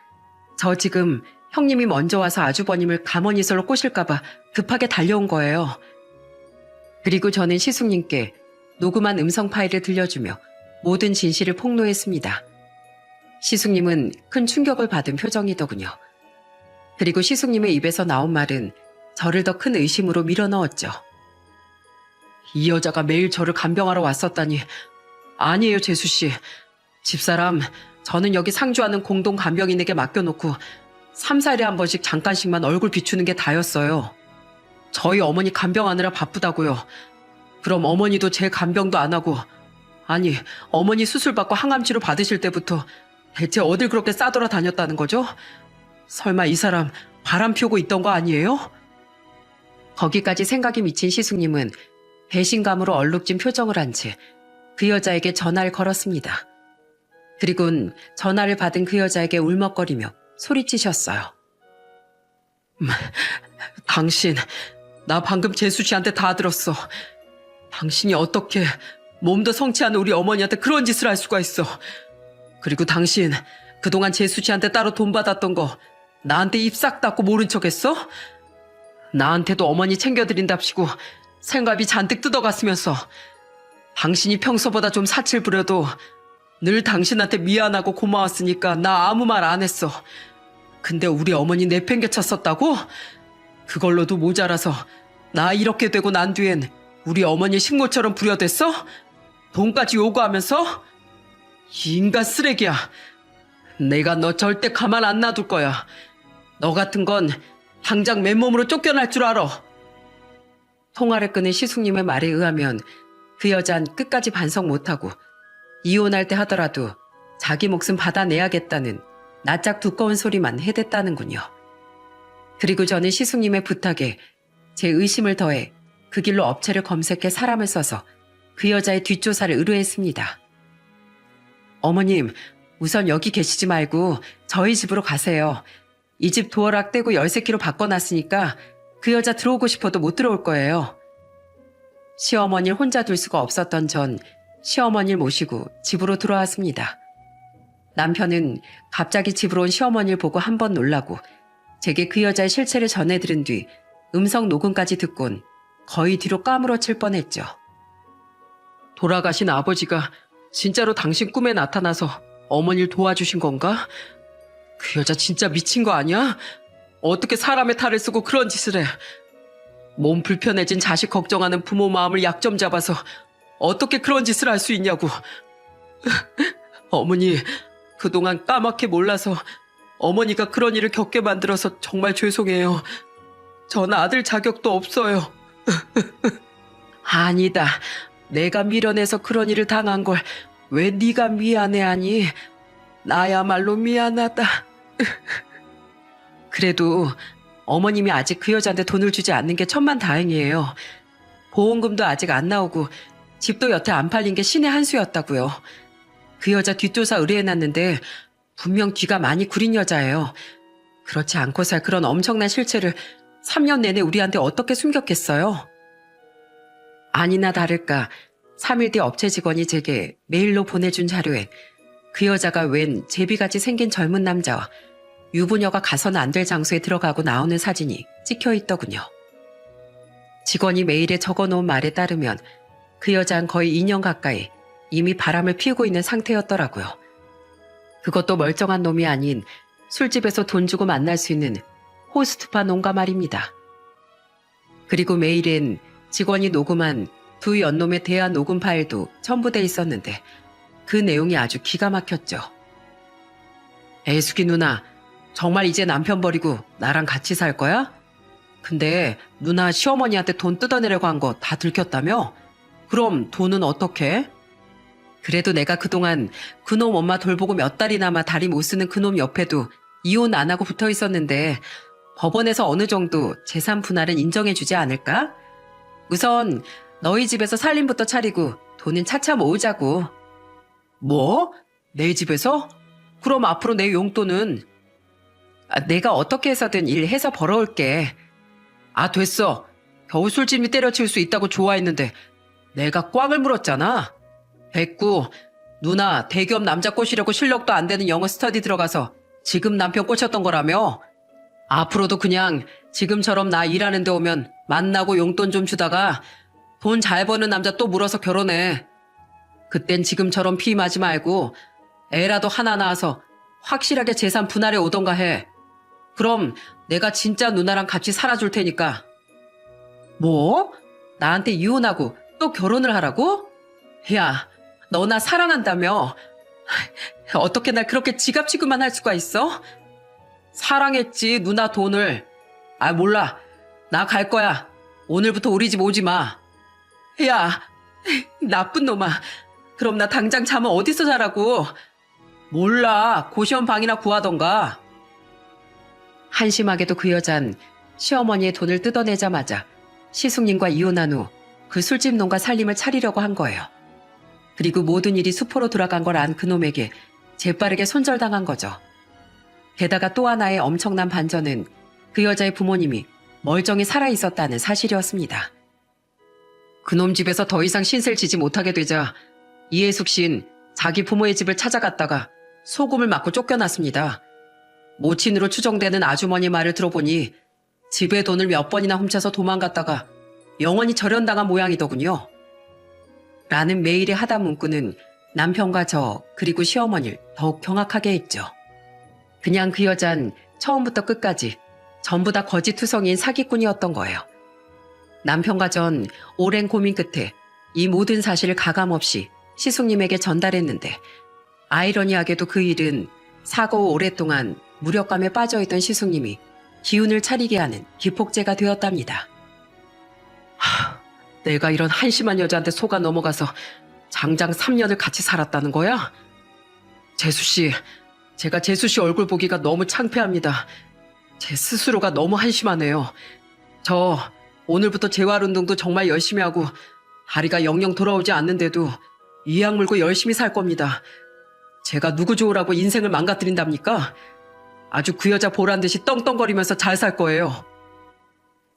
저 지금 형님이 먼저 와서 아주버님을 감언이설로 꼬실까봐 급하게 달려온 거예요. 그리고 저는 시숙님께 녹음한 음성 파일을 들려주며 모든 진실을 폭로했습니다. 시숙님은 큰 충격을 받은 표정이더군요. 그리고 시숙님의 입에서 나온 말은 저를 더 큰 의심으로 밀어넣었죠. 이 여자가 매일 저를 간병하러 왔었다니 아니에요, 재수 씨. 집사람, 저는 여기 상주하는 공동 간병인에게 맡겨놓고 3, 4일에 한 번씩 잠깐씩만 얼굴 비추는 게 다였어요. 저희 어머니 간병하느라 바쁘다고요. 그럼 어머니도 제 간병도 안 하고, 아니, 어머니 수술 받고 항암 치료 받으실 때부터 대체 어딜 그렇게 싸돌아 다녔다는 거죠? 설마 이 사람 바람 피우고 있던 거 아니에요? 거기까지 생각이 미친 시숙님은 배신감으로 얼룩진 표정을 한 채 그 여자에게 전화를 걸었습니다. 그리곤 전화를 받은 그 여자에게 울먹거리며 소리치셨어요. 당신, 나 방금 재수 씨한테 다 들었어. 당신이 어떻게 몸도 성치 않은 우리 어머니한테 그런 짓을 할 수가 있어. 그리고 당신, 그동안 재수 씨한테 따로 돈 받았던 거 나한테 입 싹 닫고 모른 척 했어? 나한테도 어머니 챙겨드린답시고 생각이 잔뜩 뜯어갔으면서 당신이 평소보다 좀 사칠 부려도 늘 당신한테 미안하고 고마웠으니까 나 아무 말 안 했어. 근데 우리 어머니 내팽개쳤었다고? 그걸로도 모자라서 나 이렇게 되고 난 뒤엔 우리 어머니 식모처럼 부려댔어? 돈까지 요구하면서? 이 인간 쓰레기야. 내가 너 절대 가만 안 놔둘 거야. 너 같은 건 당장 맨몸으로 쫓겨날 줄 알아. 통화를 끊은 시숙님의 말에 의하면 그 여잔 끝까지 반성 못하고 이혼할 때 하더라도 자기 목숨 받아내야겠다는 낯짝 두꺼운 소리만 해댔다는군요. 그리고 저는 시숙님의 부탁에 제 의심을 더해 그 길로 업체를 검색해 사람을 써서 그 여자의 뒷조사를 의뢰했습니다. 어머님, 우선 여기 계시지 말고 저희 집으로 가세요. 이 집 도어락 떼고 열쇠키로 바꿔놨으니까 그 여자 들어오고 싶어도 못 들어올 거예요. 시어머니를 혼자 둘 수가 없었던 전 시어머니를 모시고 집으로 들어왔습니다. 남편은 갑자기 집으로 온 시어머니를 보고 한 번 놀라고 제게 그 여자의 실체를 전해들은 뒤 음성 녹음까지 듣곤 거의 뒤로 까무러칠 뻔했죠. 돌아가신 아버지가 진짜로 당신 꿈에 나타나서 어머니를 도와주신 건가? 그 여자 진짜 미친 거 아니야? 어떻게 사람의 탈을 쓰고 그런 짓을 해? 몸 불편해진 자식 걱정하는 부모 마음을 약점 잡아서 어떻게 그런 짓을 할 수 있냐고. 어머니, 그동안 까맣게 몰라서 어머니가 그런 일을 겪게 만들어서 정말 죄송해요. 전 아들 자격도 없어요. 아니다. 내가 밀어내서 그런 일을 당한 걸 왜 네가 미안해하니? 나야말로 미안하다. 그래도 어머님이 아직 그 여자한테 돈을 주지 않는 게 천만다행이에요. 보험금도 아직 안 나오고 집도 여태 안 팔린 게 신의 한 수였다고요. 그 여자 뒷조사 의뢰해놨는데 분명 뒤가 많이 구린 여자예요. 그렇지 않고서 그런 엄청난 실체를 3년 내내 우리한테 어떻게 숨겼겠어요? 아니나 다를까 3일 뒤 업체 직원이 제게 메일로 보내준 자료엔 그 여자가 웬 제비같이 생긴 젊은 남자와 유부녀가 가서는 안 될 장소에 들어가고 나오는 사진이 찍혀 있더군요. 직원이 메일에 적어놓은 말에 따르면 그 여자는 거의 2년 가까이 이미 바람을 피우고 있는 상태였더라고요. 그것도 멀쩡한 놈이 아닌 술집에서 돈 주고 만날 수 있는 호스트파 놈가 말입니다. 그리고 메일엔 직원이 녹음한 두 연놈의 대화 녹음 파일도 첨부돼 있었는데 그 내용이 아주 기가 막혔죠. 애숙이 누나, 정말 이제 남편 버리고 나랑 같이 살 거야? 근데 누나 시어머니한테 돈 뜯어내려고 한 거 다 들켰다며? 그럼 돈은 어떻게? 그래도 내가 그동안 그놈 엄마 돌보고 몇 달이나마 다리 못 쓰는 그놈 옆에도 이혼 안 하고 붙어 있었는데 법원에서 어느 정도 재산 분할은 인정해주지 않을까? 우선 너희 집에서 살림부터 차리고 돈은 차차 모으자고. 뭐? 내 집에서? 그럼 앞으로 내 용돈은? 내가 어떻게 해서든 일해서 벌어올게. 됐어. 겨우 술집이 때려칠 수 있다고 좋아했는데 내가 꽝을 물었잖아. 됐고, 누나 대기업 남자 꼬시려고 실력도 안 되는 영어 스터디 들어가서 지금 남편 꼬셨던 거라며? 앞으로도 그냥 지금처럼 나 일하는 데 오면 만나고 용돈 좀 주다가 돈 잘 버는 남자 또 물어서 결혼해. 그땐 지금처럼 피임하지 말고 애라도 하나 낳아서 확실하게 재산 분할해 오던가 해. 그럼 내가 진짜 누나랑 같이 살아줄 테니까. 뭐? 나한테 이혼하고 또 결혼을 하라고? 야, 너 나 사랑한다며. 어떻게 날 그렇게 지갑 취급만 할 수가 있어? 사랑했지, 누나 돈을. 아, 몰라. 나 갈 거야. 오늘부터 우리 집 오지 마. 야, 나쁜 놈아. 그럼 나 당장 잠은 어디서 자라고? 몰라. 고시원 방이나 구하던가. 한심하게도 그 여잔 시어머니의 돈을 뜯어내자마자 시숙님과 이혼한 후 그 술집 놈과 살림을 차리려고 한 거예요. 그리고 모든 일이 수포로 돌아간 걸 안 그놈에게 재빠르게 손절당한 거죠. 게다가 또 하나의 엄청난 반전은 그 여자의 부모님이 멀쩡히 살아있었다는 사실이었습니다. 그놈 집에서 더 이상 신세를 지지 못하게 되자 이해숙 씨는 자기 부모의 집을 찾아갔다가 소금을 맞고 쫓겨났습니다. 모친으로 추정되는 아주머니 말을 들어보니 집에 돈을 몇 번이나 훔쳐서 도망갔다가 영원히 절연당한 모양이더군요. 라는 메일의 하단 문구는 남편과 저 그리고 시어머니를 더욱 경악하게 했죠. 그냥 그 여잔 처음부터 끝까지 전부 다 거짓투성이인 사기꾼이었던 거예요. 남편과 전 오랜 고민 끝에 이 모든 사실을 가감없이 시숙님에게 전달했는데 아이러니하게도 그 일은 사고 후 오랫동안 무력감에 빠져있던 시숙님이 기운을 차리게 하는 기폭제가 되었답니다. 내가 이런 한심한 여자한테 속아 넘어가서 장장 3년을 같이 살았다는 거야? 재수씨, 제가 재수씨 얼굴 보기가 너무 창피합니다. 제 스스로가 너무 한심하네요. 저 오늘부터 재활운동도 정말 열심히 하고 다리가 영영 돌아오지 않는데도 이악 물고 열심히 살 겁니다. 제가 누구 좋으라고 인생을 망가뜨린답니까? 아주 그 여자 보란 듯이 떵떵거리면서 잘 살 거예요.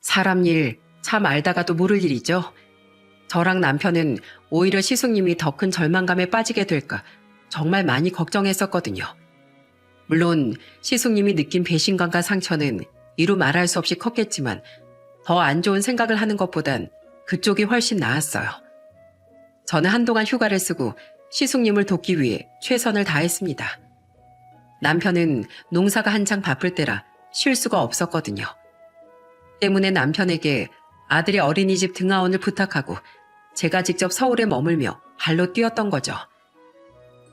사람 일 참 알다가도 모를 일이죠. 저랑 남편은 오히려 시숙님이 더 큰 절망감에 빠지게 될까 정말 많이 걱정했었거든요. 물론 시숙님이 느낀 배신감과 상처는 이루 말할 수 없이 컸겠지만 더 안 좋은 생각을 하는 것보단 그쪽이 훨씬 나았어요. 저는 한동안 휴가를 쓰고 시숙님을 돕기 위해 최선을 다했습니다. 남편은 농사가 한창 바쁠 때라 쉴 수가 없었거든요. 때문에 남편에게 아들의 어린이집 등하원을 부탁하고 제가 직접 서울에 머물며 발로 뛰었던 거죠.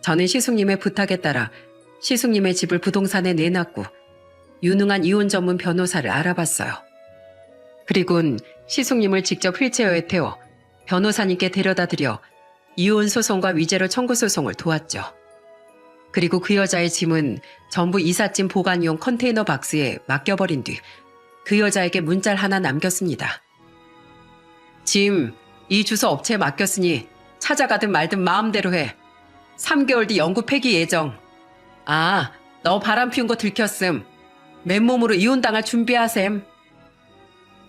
저는 시숙님의 부탁에 따라 시숙님의 집을 부동산에 내놨고 유능한 이혼 전문 변호사를 알아봤어요. 그리고는 시숙님을 직접 휠체어에 태워 변호사님께 데려다 드려 이혼 소송과 위자료 청구 소송을 도왔죠. 그리고 그 여자의 짐은 전부 이삿짐 보관용 컨테이너 박스에 맡겨버린 뒤 그 여자에게 문자를 하나 남겼습니다. 짐, 이 주소 업체에 맡겼으니 찾아가든 말든 마음대로 해. 3개월 뒤 영구 폐기 예정. 아, 너 바람 피운 거 들켰음. 맨몸으로 이혼당할 준비하셈.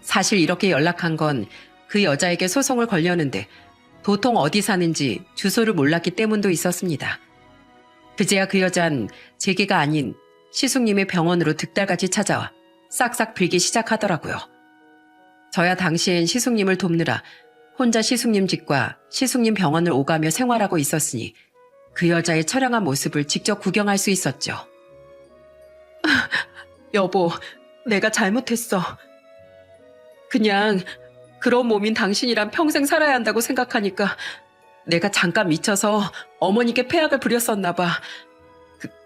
사실 이렇게 연락한 건 그 여자에게 소송을 걸려는데 도통 어디 사는지 주소를 몰랐기 때문도 있었습니다. 그제야 그 여잔 제게가 아닌 시숙님의 병원으로 득달같이 찾아와 싹싹 빌기 시작하더라고요. 저야 당시엔 시숙님을 돕느라 혼자 시숙님 집과 시숙님 병원을 오가며 생활하고 있었으니 그 여자의 처량한 모습을 직접 구경할 수 있었죠. 여보, 내가 잘못했어. 그냥 그런 몸인 당신이랑 평생 살아야 한다고 생각하니까 내가 잠깐 미쳐서 어머니께 폐악을 부렸었나 봐.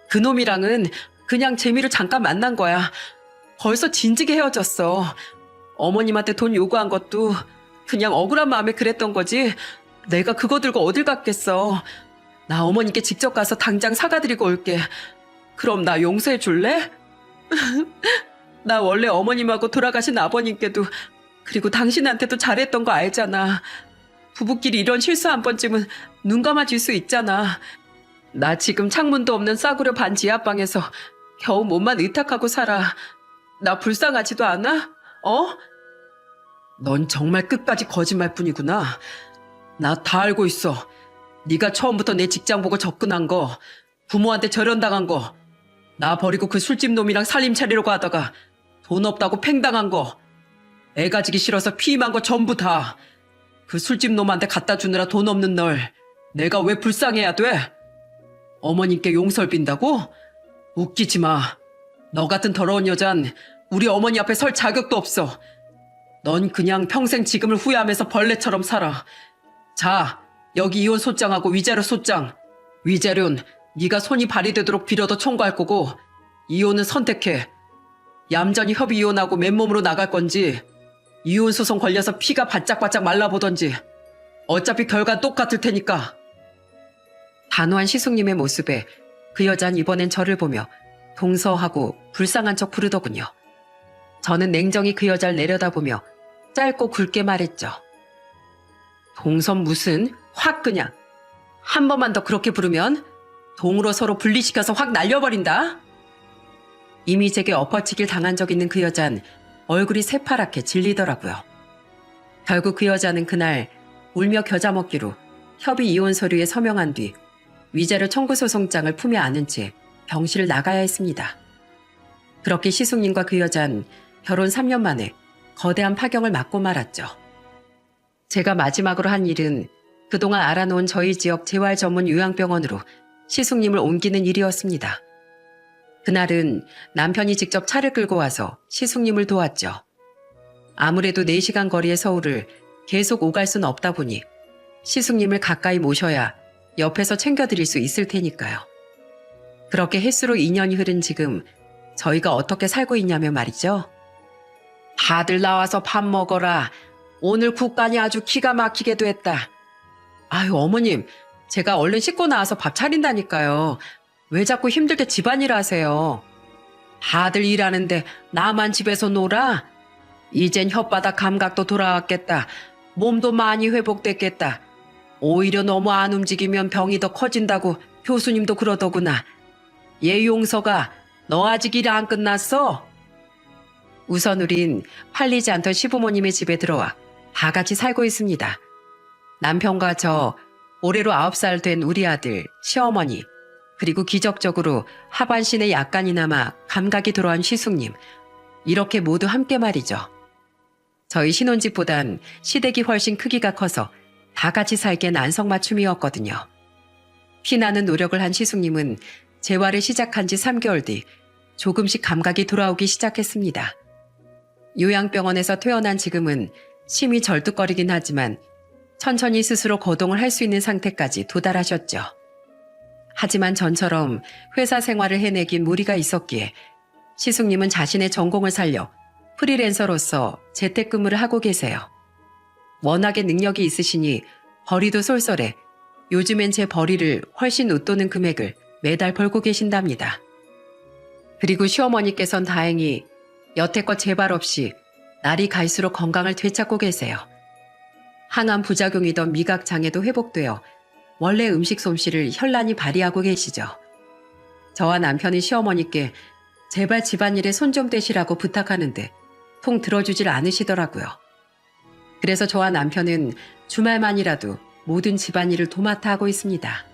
그놈이랑은 그냥 재미로 잠깐 만난 거야. 벌써 진지게 헤어졌어. 어머님한테 돈 요구한 것도 그냥 억울한 마음에 그랬던 거지. 내가 그거 들고 어딜 갔겠어. 나 어머니께 직접 가서 당장 사과드리고 올게. 그럼 나 용서해 줄래? 나 원래 어머님하고 돌아가신 아버님께도 그리고 당신한테도 잘했던 거 알잖아. 부부끼리 이런 실수 한 번쯤은 눈 감아줄 수 있잖아. 나 지금 창문도 없는 싸구려 반 지하방에서 겨우 몸만 의탁하고 살아. 나 불쌍하지도 않아? 어? 넌 정말 끝까지 거짓말뿐이구나. 나 다 알고 있어. 네가 처음부터 내 직장 보고 접근한 거, 부모한테 절연당한 거, 나 버리고 그 술집 놈이랑 살림 차리려고 하다가 돈 없다고 팽당한 거, 애 가지기 싫어서 피임한 거 전부 다. 그 술집 놈한테 갖다 주느라 돈 없는 널 내가 왜 불쌍해야 돼? 어머님께 용서를 빈다고? 웃기지 마. 너 같은 더러운 여잔 우리 어머니 앞에 설 자격도 없어. 넌 그냥 평생 지금을 후회하면서 벌레처럼 살아. 자, 여기 이혼 소장하고 위자료 소장. 위자료는 네가 손이 발휘되도록 빌어도 청구할 거고 이혼은 선택해. 얌전히 협의 이혼하고 맨몸으로 나갈 건지 이혼 소송 걸려서 피가 바짝바짝 말라보던지 어차피 결과 똑같을 테니까. 단호한 시숙님의 모습에 그 여잔 이번엔 저를 보며 동서하고 불쌍한 척 부르더군요. 저는 냉정히 그 여자를 내려다보며 짧고 굵게 말했죠. 동선 무슨? 확 그냥. 한 번만 더 그렇게 부르면 동으로 서로 분리시켜서 확 날려버린다. 이미 제게 엎어치길 당한 적 있는 그 여잔 얼굴이 새파랗게 질리더라고요. 결국 그 여자는 그날 울며 겨자 먹기로 협의 이혼 서류에 서명한 뒤 위자료 청구 소송장을 품에 안은 채 병실을 나가야 했습니다. 그렇게 시숙님과 그 여잔 결혼 3년 만에 거대한 파경을 맞고 말았죠. 제가 마지막으로 한 일은 그동안 알아놓은 저희 지역 재활 전문 요양병원으로 시숙님을 옮기는 일이었습니다. 그날은 남편이 직접 차를 끌고 와서 시숙님을 도왔죠. 아무래도 4시간 거리의 서울을 계속 오갈 순 없다 보니 시숙님을 가까이 모셔야 옆에서 챙겨드릴 수 있을 테니까요. 그렇게 햇수로 2년이 흐른 지금 저희가 어떻게 살고 있냐면 말이죠. 다들 나와서 밥 먹어라. 오늘 국간이 아주 기가 막히게 됐다. 아유 어머님, 제가 얼른 씻고 나와서 밥 차린다니까요. 왜 자꾸 힘들게 집안일 하세요? 다들 일하는데 나만 집에서 놀아? 이젠 혓바닥 감각도 돌아왔겠다. 몸도 많이 회복됐겠다. 오히려 너무 안 움직이면 병이 더 커진다고 교수님도 그러더구나. 얘 용서가, 너 아직 일 안 끝났어? 우선 우린 팔리지 않던 시부모님의 집에 들어와 다 같이 살고 있습니다. 남편과 저, 올해로 9살 된 우리 아들, 시어머니, 그리고 기적적으로 하반신에 약간이나마 감각이 돌아온 시숙님, 이렇게 모두 함께 말이죠. 저희 신혼집보단 시댁이 훨씬 크기가 커서 다 같이 살기엔 안성맞춤이었거든요. 피나는 노력을 한 시숙님은 재활을 시작한 지 3개월 뒤 조금씩 감각이 돌아오기 시작했습니다. 요양병원에서 퇴원한 지금은 심히 절뚝거리긴 하지만 천천히 스스로 거동을 할 수 있는 상태까지 도달하셨죠. 하지만 전처럼 회사 생활을 해내긴 무리가 있었기에 시숙님은 자신의 전공을 살려 프리랜서로서 재택근무를 하고 계세요. 워낙에 능력이 있으시니 벌이도 쏠쏠해 요즘엔 제 벌이를 훨씬 웃도는 금액을 매달 벌고 계신답니다. 그리고 시어머니께선 다행히 여태껏 재발 없이 날이 갈수록 건강을 되찾고 계세요. 항암 부작용이던 미각 장애도 회복되어 원래 음식 솜씨를 현란히 발휘하고 계시죠. 저와 남편이 시어머니께 제발 집안일에 손 좀 대시라고 부탁하는데 통 들어주질 않으시더라고요. 그래서 저와 남편은 주말만이라도 모든 집안일을 도맡아 하고 있습니다.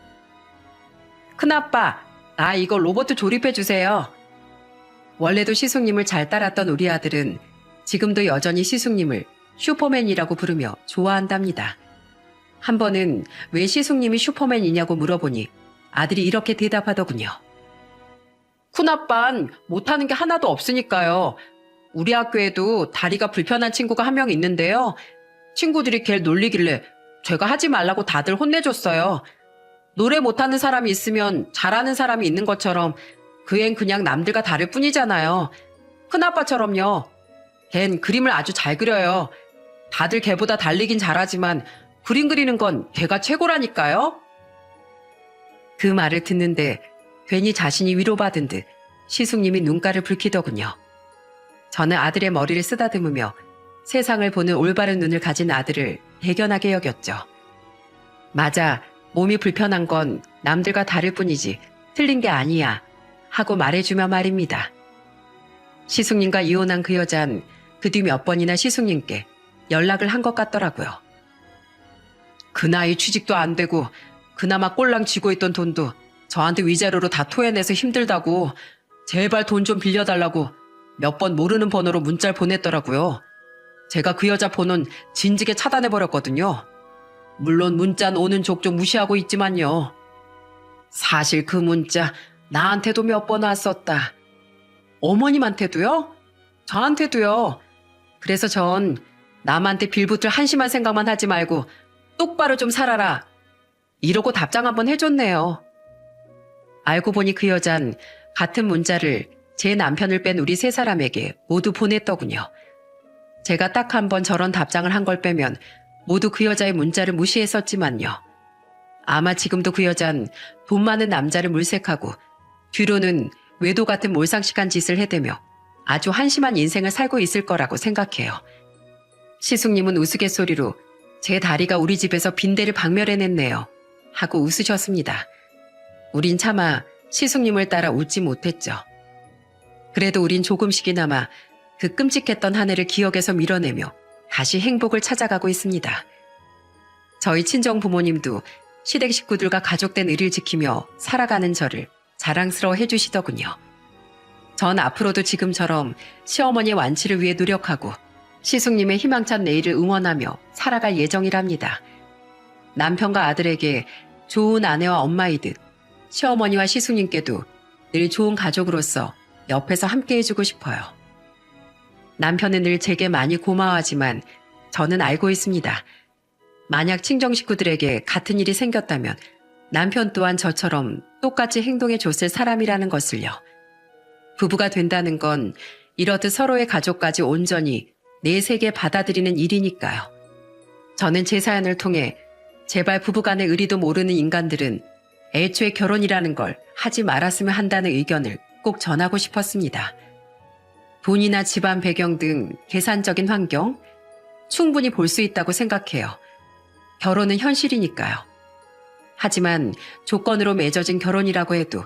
큰아빠, 나 이거 로봇 조립해주세요. 원래도 시숙님을 잘 따랐던 우리 아들은 지금도 여전히 시숙님을 슈퍼맨이라고 부르며 좋아한답니다. 한 번은 왜 시숙님이 슈퍼맨이냐고 물어보니 아들이 이렇게 대답하더군요. 큰아빤 못하는 게 하나도 없으니까요. 우리 학교에도 다리가 불편한 친구가 한 명 있는데요. 친구들이 걔를 놀리길래 제가 하지 말라고 다들 혼내줬어요. 노래 못하는 사람이 있으면 잘하는 사람이 있는 것처럼 그 앤 그냥 남들과 다를 뿐이잖아요. 큰아빠처럼요. 걘 그림을 아주 잘 그려요. 다들 걔보다 달리긴 잘하지만 그림 그리는 건 걔가 최고라니까요. 그 말을 듣는데 괜히 자신이 위로받은 듯 시숙님이 눈가를 붉히더군요. 저는 아들의 머리를 쓰다듬으며 세상을 보는 올바른 눈을 가진 아들을 대견하게 여겼죠. 맞아, 몸이 불편한 건 남들과 다를 뿐이지 틀린 게 아니야 하고 말해주며 말입니다. 시숙님과 이혼한 그 여잔 그 뒤 몇 번이나 시숙님께 연락을 한 것 같더라고요. 그 나이 취직도 안 되고 그나마 꼴랑 쥐고 있던 돈도 저한테 위자료로 다 토해내서 힘들다고 제발 돈 좀 빌려달라고 몇 번 모르는 번호로 문자를 보냈더라고요. 제가 그 여자 번호는 진즉에 차단해버렸거든요. 물론 문자는 오는 족족 무시하고 있지만요. 사실 그 문자 나한테도 몇 번 왔었다. 어머님한테도요? 저한테도요. 그래서 전 남한테 빌붙을 한심한 생각만 하지 말고 똑바로 좀 살아라. 이러고 답장 한번 해줬네요. 알고 보니 그 여잔 같은 문자를 제 남편을 뺀 우리 세 사람에게 모두 보냈더군요. 제가 딱 한 번 저런 답장을 한 걸 빼면 모두 그 여자의 문자를 무시했었지만요. 아마 지금도 그 여잔 돈 많은 남자를 물색하고 뒤로는 외도 같은 몰상식한 짓을 해대며 아주 한심한 인생을 살고 있을 거라고 생각해요. 시숙님은 우스갯소리로 제 다리가 우리 집에서 빈대를 박멸해냈네요 하고 웃으셨습니다. 우린 차마 시숙님을 따라 웃지 못했죠. 그래도 우린 조금씩이나마 그 끔찍했던 한 해를 기억에서 밀어내며 다시 행복을 찾아가고 있습니다. 저희 친정 부모님도 시댁 식구들과 가족된 의리를 지키며 살아가는 저를 자랑스러워 해주시더군요. 전 앞으로도 지금처럼 시어머니의 완치를 위해 노력하고 시숙님의 희망찬 내일을 응원하며 살아갈 예정이랍니다. 남편과 아들에게 좋은 아내와 엄마이듯 시어머니와 시숙님께도 늘 좋은 가족으로서 옆에서 함께 해주고 싶어요. 남편은 늘 제게 많이 고마워하지만 저는 알고 있습니다. 만약 친정 식구들에게 같은 일이 생겼다면 남편 또한 저처럼 똑같이 행동해 줬을 사람이라는 것을요. 부부가 된다는 건 이렇듯 서로의 가족까지 온전히 내세계 받아들이는 일이니까요. 저는 제 사연을 통해 제발 부부간의 의리도 모르는 인간들은 애초에 결혼이라는 걸 하지 말았으면 한다는 의견을 꼭 전하고 싶었습니다. 돈이나 집안 배경 등 계산적인 환경 충분히 볼 수 있다고 생각해요. 결혼은 현실이니까요. 하지만 조건으로 맺어진 결혼이라고 해도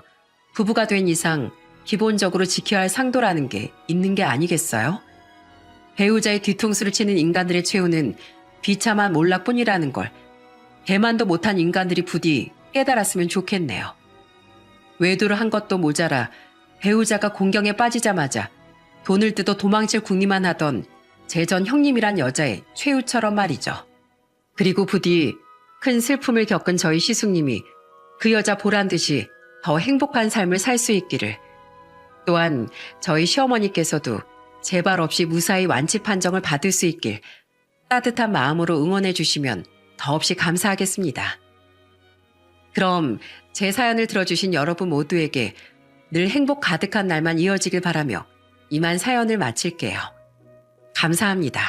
부부가 된 이상 기본적으로 지켜야 할 상도라는 게 있는 게 아니겠어요? 배우자의 뒤통수를 치는 인간들의 최후는 비참한 몰락뿐이라는 걸 배만도 못한 인간들이 부디 깨달았으면 좋겠네요. 외도를 한 것도 모자라 배우자가 공경에 빠지자마자 돈을 뜯어 도망칠 궁리만 하던 제 전 형님이란 여자의 최후처럼 말이죠. 그리고 부디 큰 슬픔을 겪은 저희 시숙님이 그 여자 보란 듯이 더 행복한 삶을 살 수 있기를, 또한 저희 시어머니께서도 재발 없이 무사히 완치 판정을 받을 수 있길 따뜻한 마음으로 응원해 주시면 더없이 감사하겠습니다. 그럼 제 사연을 들어주신 여러분 모두에게 늘 행복 가득한 날만 이어지길 바라며 이만 사연을 마칠게요. 감사합니다.